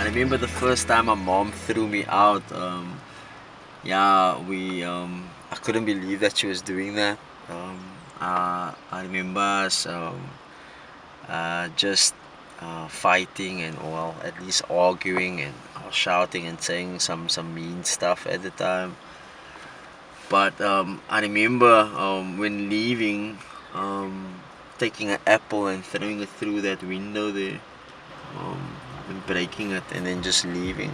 remember the first time my mom threw me out. I couldn't believe that she was doing that. I remember us just fighting and at least arguing and shouting and saying some mean stuff at the time. But I remember when leaving, taking an apple and throwing it through that window there, and breaking it and then just leaving.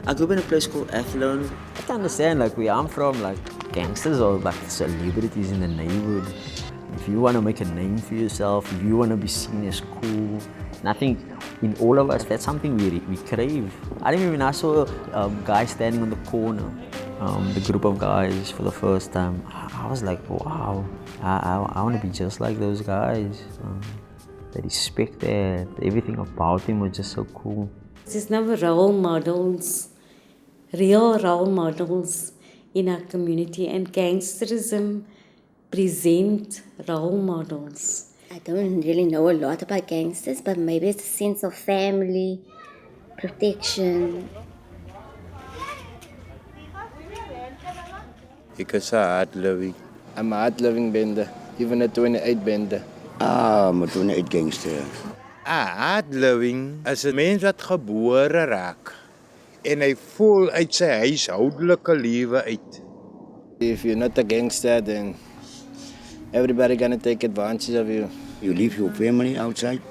I grew up in a place called Athlone. I can understand like where I'm from, like gangsters are like celebrities in the neighbourhood. If you want to make a name for yourself, if you want to be seen as cool, and I think in all of us, that's something we crave. I remember when I saw a guy standing on the corner, the group of guys for the first time, I was like, wow, I want to be just like those guys. The respect there, everything about him was just so cool. There's no role models, real role models in our community, and gangsterism present role models. I don't really know a lot about gangsters, but maybe it's a sense of family, protection. Ek is hard-living. I'm a hard-living bender, even a 28 bender. I'm a 28 gangster. Hard-living is 'n mens wat gebore raak en hy voel uit sy huishoudelike lewe uit. If you're not a gangster, then everybody gonna take advantage of you. You leave your family outside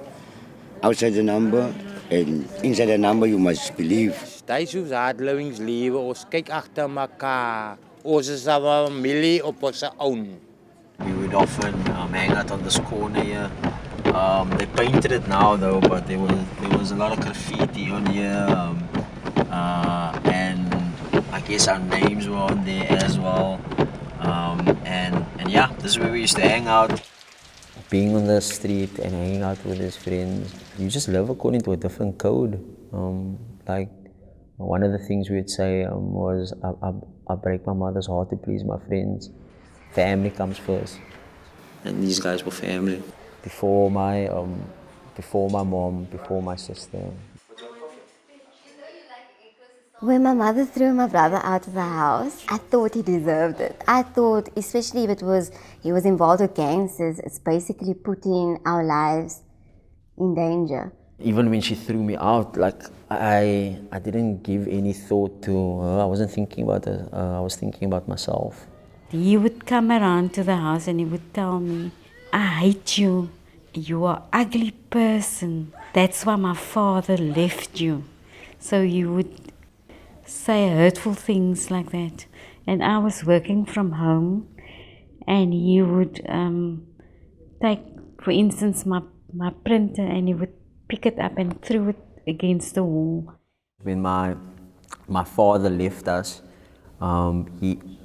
the number, and inside the number you must believe. Dis hoe hard-livings lewe, ons kyk agter mekaar. Ons is 'n familie op ons own. We would often hang out on this corner here. They painted it now though, but there was a lot of graffiti on here, and I guess our names were on there as well. And yeah, this is where we used to hang out. Being on the street and hanging out with his friends, you just live according to a different code. Like one of the things we would say was, I break my mother's heart to please my friends. Family comes first. And these guys were family. Before my mom, before my sister. When my mother threw my brother out of the house, I thought he deserved it. I thought, especially if he was involved with gangsters, it's basically putting our lives in danger. Even when she threw me out, like I didn't give any thought to her. I wasn't thinking about her. I was thinking about myself. He would come around to the house and he would tell me, I hate you. You are an ugly person. That's why my father left you. So he would say hurtful things like that. And I was working from home, and he would take, for instance, my printer, and he would pick it up and throw it against the wall. When my father left us,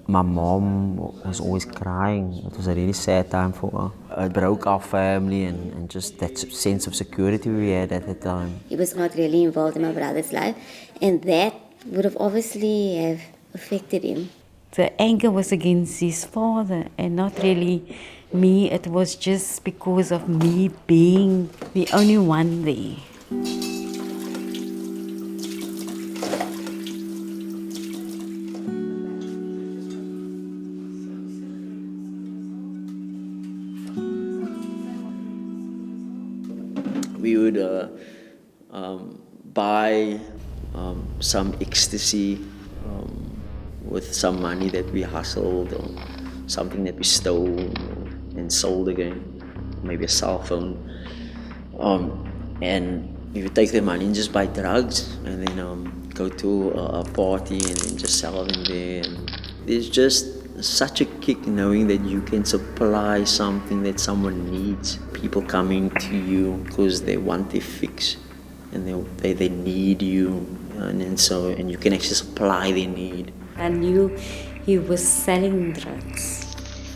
my mom was always crying. It was a really sad time for her. It broke our family and just that sense of security we had at the time. He was not really involved in my brother's life, and that would have obviously have affected him. The anger was against his father and not really me. It was just because of me being the only one there. We would buy some ecstasy with some money that we hustled, or something that we stole and sold again, maybe a cell phone. And we would take the money and just buy drugs, and then go to a party and then just sell them there. And there's just such a kick knowing that you can supply something that someone needs. People coming to you because they want their fix and they need you, and you can actually supply their need. I knew he was selling drugs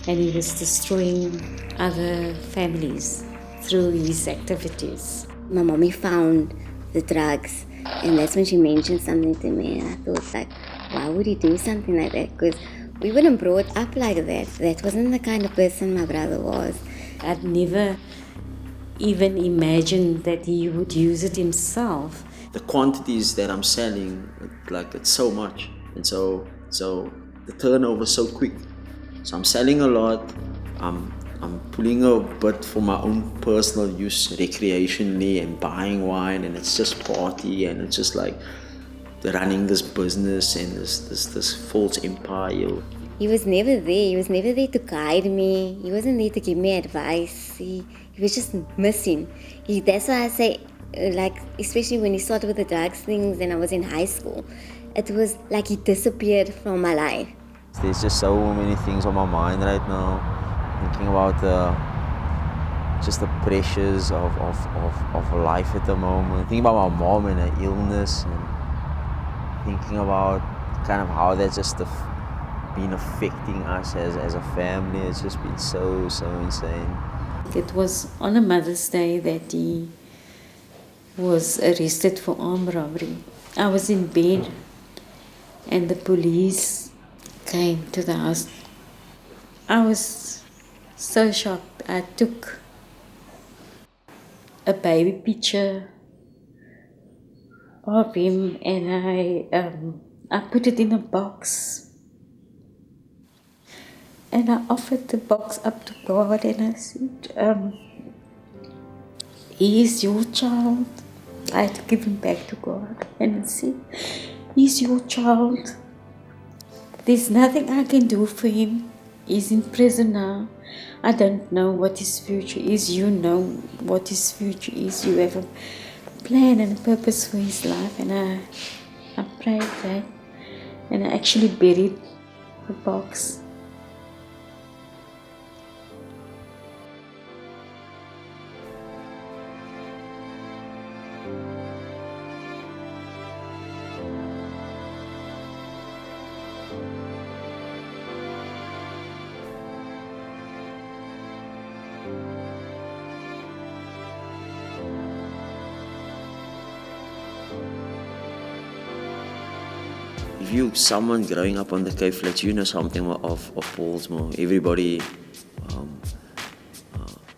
and he was destroying other families through his activities. My mommy found the drugs, and that's when she mentioned something to me, and I thought, like, why would he do something like that? Because we weren't brought up like that. That wasn't the kind of person my brother was. I'd never even imagine that he would use it himself. The quantities that I'm selling, like it's so much, and so the turnover is so quick. So I'm selling a lot. I'm pulling a bit for my own personal use, recreationally, and buying wine, and it's just party, and it's just like running this business and this false empire. He was never there. He was never there to guide me. He wasn't there to give me advice. He was just missing. That's why I say, like, especially when he started with the drugs things and I was in high school, it was like he disappeared from my life. There's just so many things on my mind right now. Thinking about just the pressures of life at the moment. Thinking about my mom and her illness, and thinking about kind of how that's just been affecting us as a family. It's just been so insane. It was on a Mother's Day that he was arrested for armed robbery. I was in bed and the police came to the house. I was so shocked. I took a baby picture of him and I put it in a box. And I offered the box up to God and I said, he is your child. I had to give him back to God. And I said, he's your child. There's nothing I can do for him. He's in prison now. I don't know what his future is. You know what his future is. You have a plan and a purpose for his life. And I prayed that. And I actually buried the box. If you someone growing up on the Cape Flats, you know something of Paulsmoor. Everybody,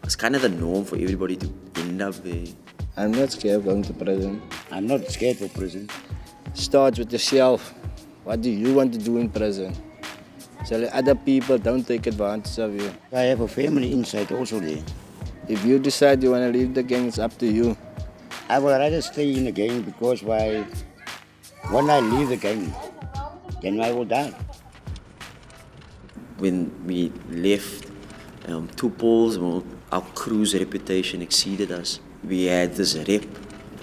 it's kind of the norm for everybody to end up there. I'm not scared of going to prison. I'm not scared of prison. Start with yourself. What do you want to do in prison? So that other people don't take advantage of you. I have a family inside also there. If you decide you want to leave the gang, it's up to you. I would rather stay in the gang because when I leave the gang, then I will die. When we left to Paulsmoor, our crew's reputation exceeded us. We had this rep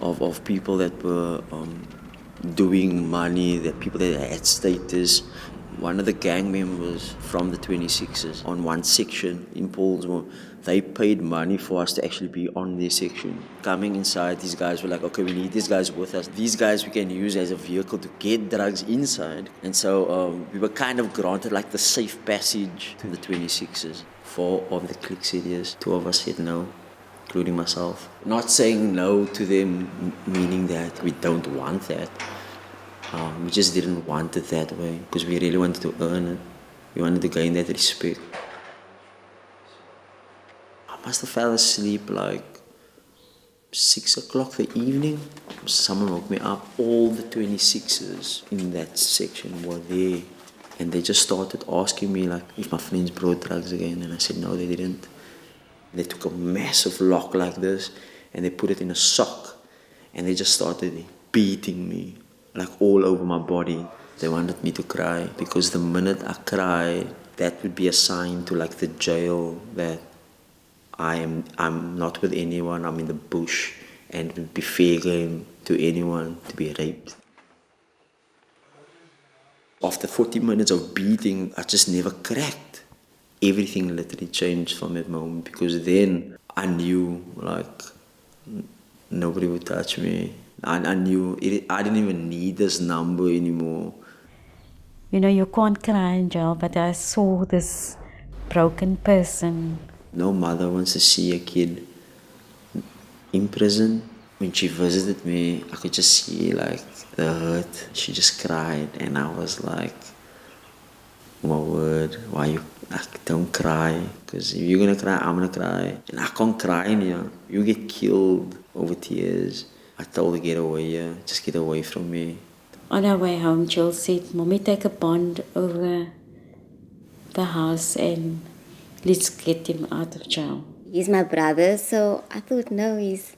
of people that were doing money, that people that had status. One of the gang members from the 26ers on one section in Paulsmoor, they paid money for us to actually be on their section. Coming inside, these guys were like, okay, we need these guys with us. These guys we can use as a vehicle to get drugs inside. And so we were kind of granted like the safe passage to the 26ers. 4 of the clique said yes, 2 of us said no, including myself. Not saying no to them, meaning that we don't want that. We just didn't want it that way because we really wanted to earn it. We wanted to gain that respect. I must have fell asleep like 6 o'clock the evening. Someone woke me up. All the 26ers in that section were there. And they just started asking me like if my friends brought drugs again. And I said no, they didn't. They took a massive lock like this and they put it in a sock. And they just started beating me like all over my body. They wanted me to cry because the minute I cried, that would be a sign to like the jail that I'm not with anyone, I'm in the bush, and it would be fair game to anyone to be raped. After 40 minutes of beating, I just never cracked. Everything literally changed from that moment because then I knew like nobody would touch me. I knew I didn't even need this number anymore. You know, you can't cry in jail, but I saw this broken person. No mother wants to see a kid in prison. When she visited me, I could just see like the hurt. She just cried and I was like, my word, why like, don't cry, because if you're gonna cry, I'm gonna cry. And I can't cry in here. You get killed over tears. I told her, get away here, just get away from me. On our way home, Jill said, Mommy, take a bond over the house and let's get him out of jail. He's my brother, so I thought, no, he's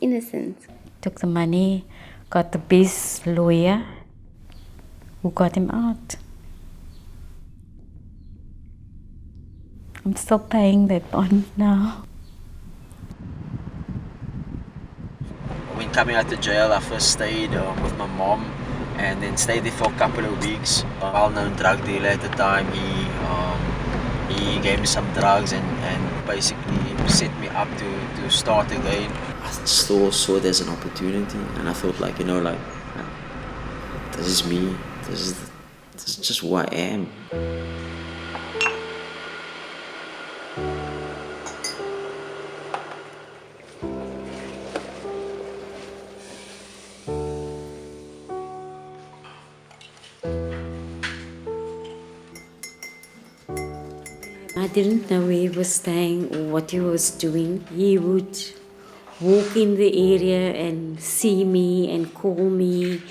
innocent. Took the money, got the best lawyer who got him out. I'm still paying that bond now. When coming out of jail, I first stayed with my mom and then stayed there for a couple of weeks. A well-known drug dealer at the time, he gave me some drugs and basically set me up to start again. I still saw it as an opportunity, and I thought, like, this is me. This is just who I am. I didn't know where he was staying or what he was doing. He would walk in the area and see me and call me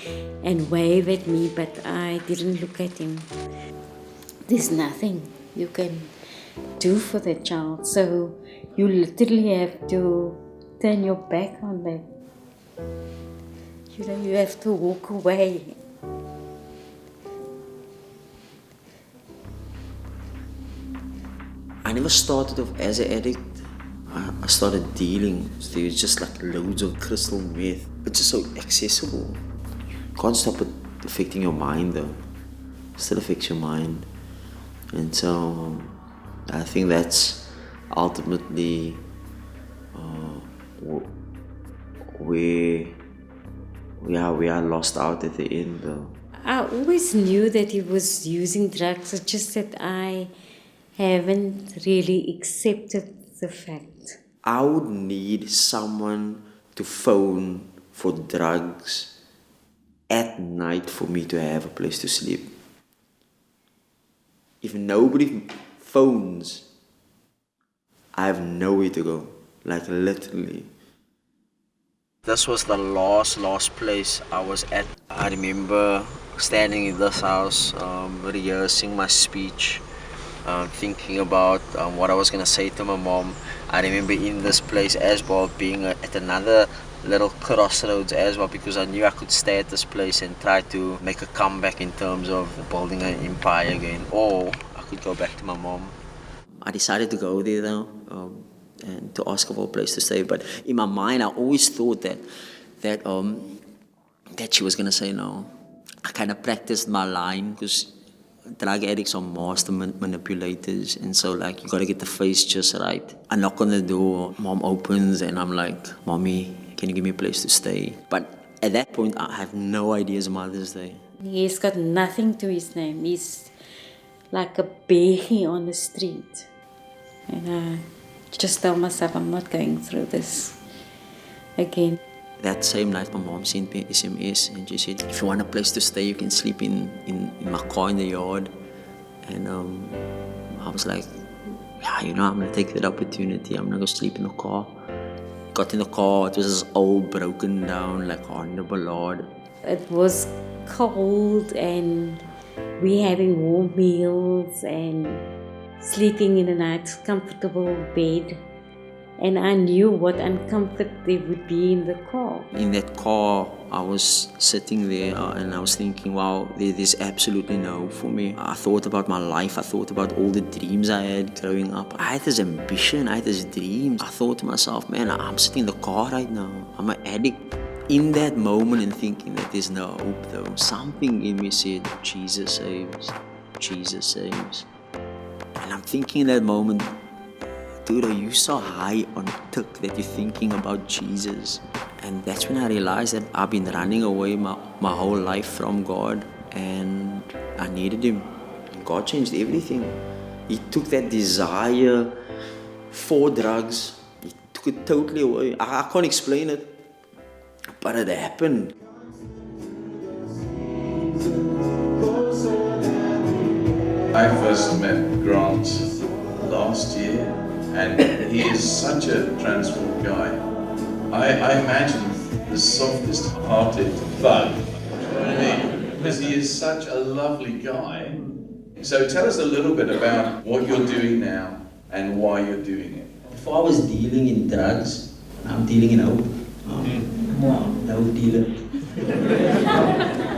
and wave at me, but I didn't look at him. There's nothing you can do for that child, so you literally have to turn your back on them. You have to walk away. I never started off as an addict. I started dealing. There was just like loads of crystal meth. It's just so accessible. You can't stop it affecting your mind though. It still affects your mind. And so I think that's ultimately where we are lost out at the end though. I always knew that he was using drugs, it's just that I haven't really accepted the fact. I would need someone to phone for drugs at night for me to have a place to sleep. If nobody phones, I have nowhere to go, like literally. This was the last place I was at. I remember standing in this house, rehearsing my speech, thinking about what I was going to say to my mom. I remember in this place as well, being at another little crossroads as well, because I knew I could stay at this place and try to make a comeback in terms of building an empire again, or I could go back to my mom. I decided to go there though, and to ask her for a place to stay, but in my mind I always thought that she was going to say no. I kind of practiced my line, because drug addicts are master manipulators, and so like you gotta get the face just right. I knock on the door, mom opens, and I'm like, Mommy, can you give me a place to stay? But at that point, I have no idea it's Mother's Day. He's got nothing to his name. He's like a beggar on the street. And I just tell myself I'm not going through this again. That same night, my mom sent me an SMS and she said, if you want a place to stay, you can sleep in my car in the yard. And I was like, yeah, I'm going to take that opportunity. I'm going to go sleep in the car. Got in the car, it was this old, broken down, like Honda Ballard. It was cold and we having warm meals and sleeping in a nice, comfortable bed. And I knew what uncomfort there would be in the car. In that car, I was sitting there and I was thinking, wow, there's absolutely no for me. I thought about my life. I thought about all the dreams I had growing up. I had this ambition. I had this dream. I thought to myself, man, I'm sitting in the car right now. I'm an addict. In that moment and thinking that there's no hope though, something in me said, Jesus saves. Jesus saves. And I'm thinking in that moment, dude, are you so high on tick that you're thinking about Jesus? And that's when I realized that I've been running away my whole life from God, and I needed Him. And God changed everything. He took that desire for drugs, He took it totally away. I can't explain it, but it happened. I first met Grant last year, and he is such a transformed guy. I imagine the softest hearted bug, you know what I mean? Because he is such a lovely guy. So tell us a little bit about what you're doing now and why you're doing it. Before I was dealing in drugs, I'm dealing in hope. Hope dealer.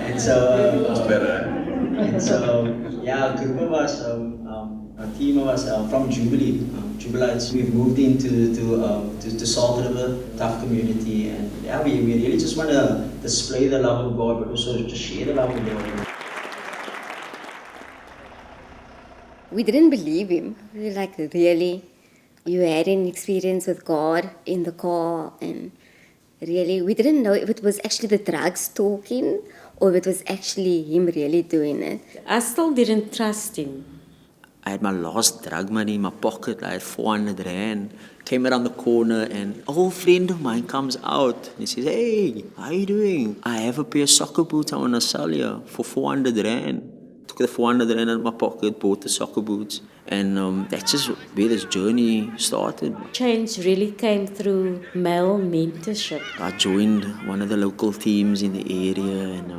And so... That's better, eh? And so, yeah, a group of us, a team of us from Jubilee, Jubileites, we've moved into to Salt River, tough community, and yeah, we really just want to display the love of God, but also just share the love of God. We didn't believe him. We were like, really? You had an experience with God in the car, and really, we didn't know if it was actually the drugs talking or if it was actually him really doing it. I still didn't trust him. I had my last drug money in my pocket. I had 400 rand. Came around the corner and an old friend of mine comes out. He says, hey, how you doing? I have a pair of soccer boots I want to sell you for 400 rand. Took the 400 rand out of my pocket, bought the soccer boots. And that's just where this journey started. Change really came through male mentorship. I joined one of the local teams in the area and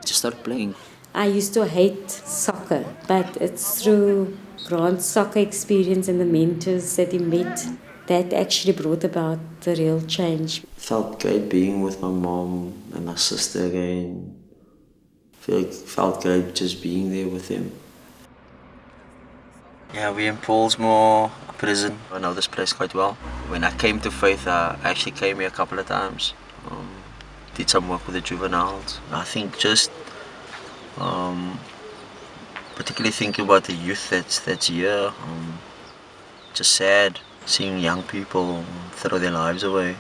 just started playing. I used to hate soccer, but it's through Grant's soccer experience and the mentors that he met that actually brought about the real change. Felt great being with my mom and my sister again. Felt great just being there with him. Yeah, we're in Paulsmoor prison. I know this place quite well. When I came to faith, I actually came here a couple of times. Did some work with the juveniles. I think just particularly thinking about the youth that's here. Just sad seeing young people throw their lives away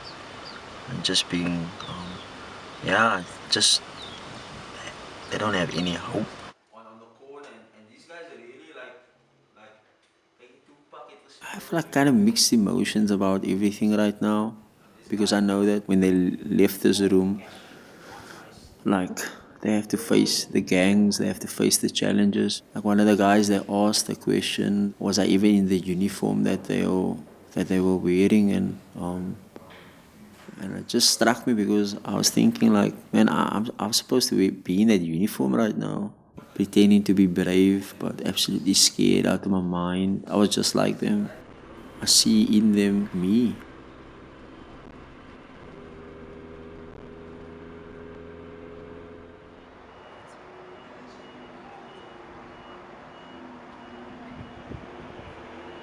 and just being, just they don't have any hope. I have like kind of mixed emotions about everything right now, because I know that when they left this room, like they have to face the gangs, they have to face the challenges. Like one of the guys, they asked the question, was I even in the uniform that they were wearing? And it just struck me because I was thinking like, man, I'm supposed to be in that uniform right now, pretending to be brave, but absolutely scared out of my mind. I was just like them. I see in them me.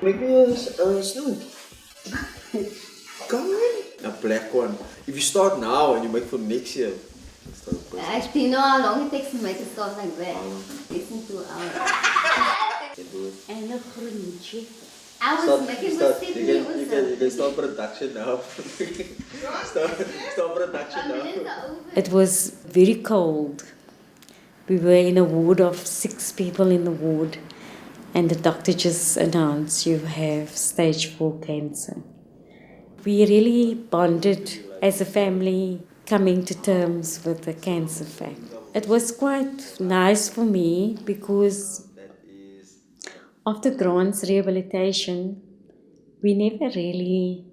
Make me a snoot. Come on. A black one. If you start now and you make for next year. Actually, no, how long it takes to make a start like that? Less than 2 hours. And a groentje. I was making mistakes. You can start production now. start production now. It was very cold. We were in a ward of 6 people in the ward, and the doctor just announced you have stage 4 cancer. We really bonded as a family, coming to terms with the cancer fact. It was quite nice for me because after Grant's rehabilitation, we never really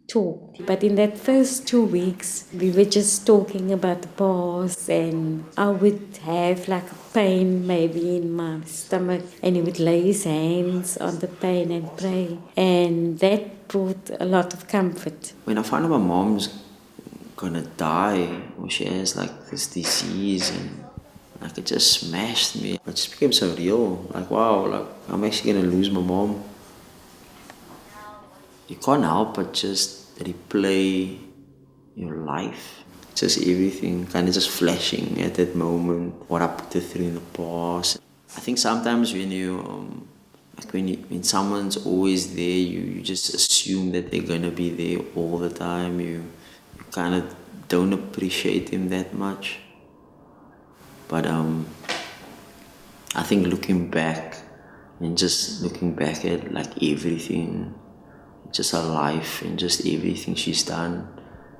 talked. But in that first 2 weeks, we were just talking about the past, and I would have like a pain maybe in my stomach, and he would lay his hands on the pain and pray. And that brought a lot of comfort. When I found out my mom's gonna die, or she has like this disease, and like it just smashed me. It just became so real. Like, wow, like I'm actually gonna lose my mom. You can't help but just replay your life. Just everything kind of just flashing at that moment. What I put her through in the past. I think sometimes when when someone's always there, you just assume that they're gonna be there all the time. You kind of don't appreciate them that much. But I think looking back and just looking back at like everything, just her life and just everything she's done,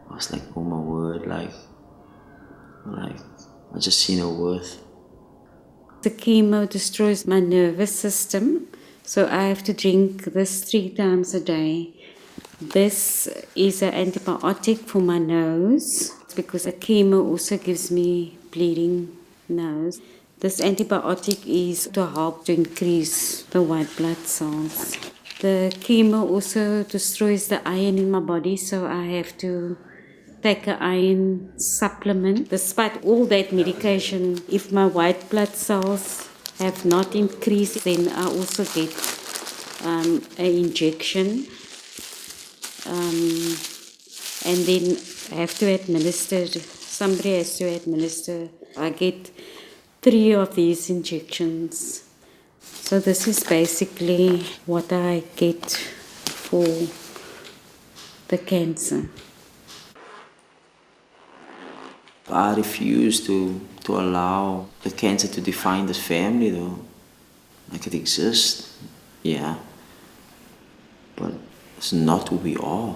I was like, oh my word, like I just seen her worth. The chemo destroys my nervous system, so I have to drink this 3 times a day. This is an antibiotic for my nose because the chemo also gives me bleeding nose. This antibiotic is to help to increase the white blood cells. The chemo also destroys the iron in my body, so I have to take an iron supplement. Despite all that medication, if my white blood cells have not increased, then I also get an injection. And then I have to administer, somebody has to administer. I get 3 of these injections. So this is basically what I get for the cancer. I refuse to allow the cancer to define this family though. Like it exists, yeah. But it's not who we are.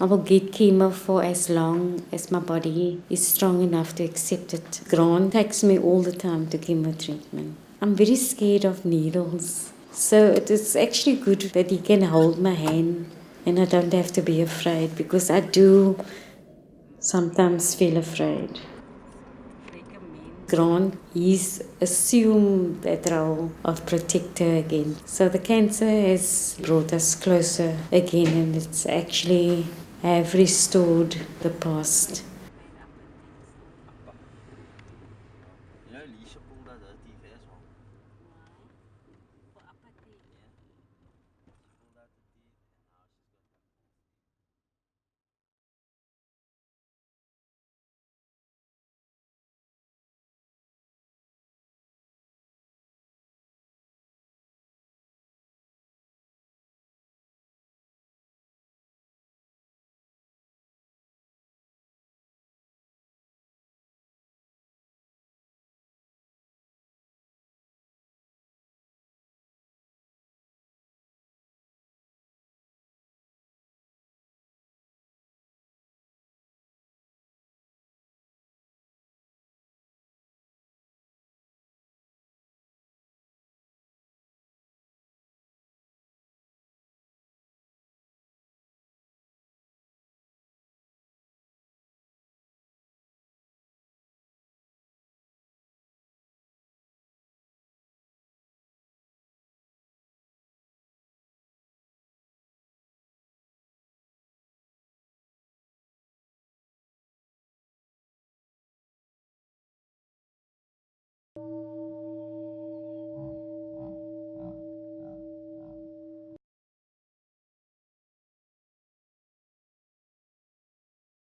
I will get chemo for as long as my body is strong enough to accept it. Grant takes me all the time to chemo treatment. I'm very scared of needles. So it is actually good that he can hold my hand and I don't have to be afraid because I do sometimes feel afraid. Grant, he's assumed that role of protector again. So the cancer has brought us closer again and it's actually have restored the past.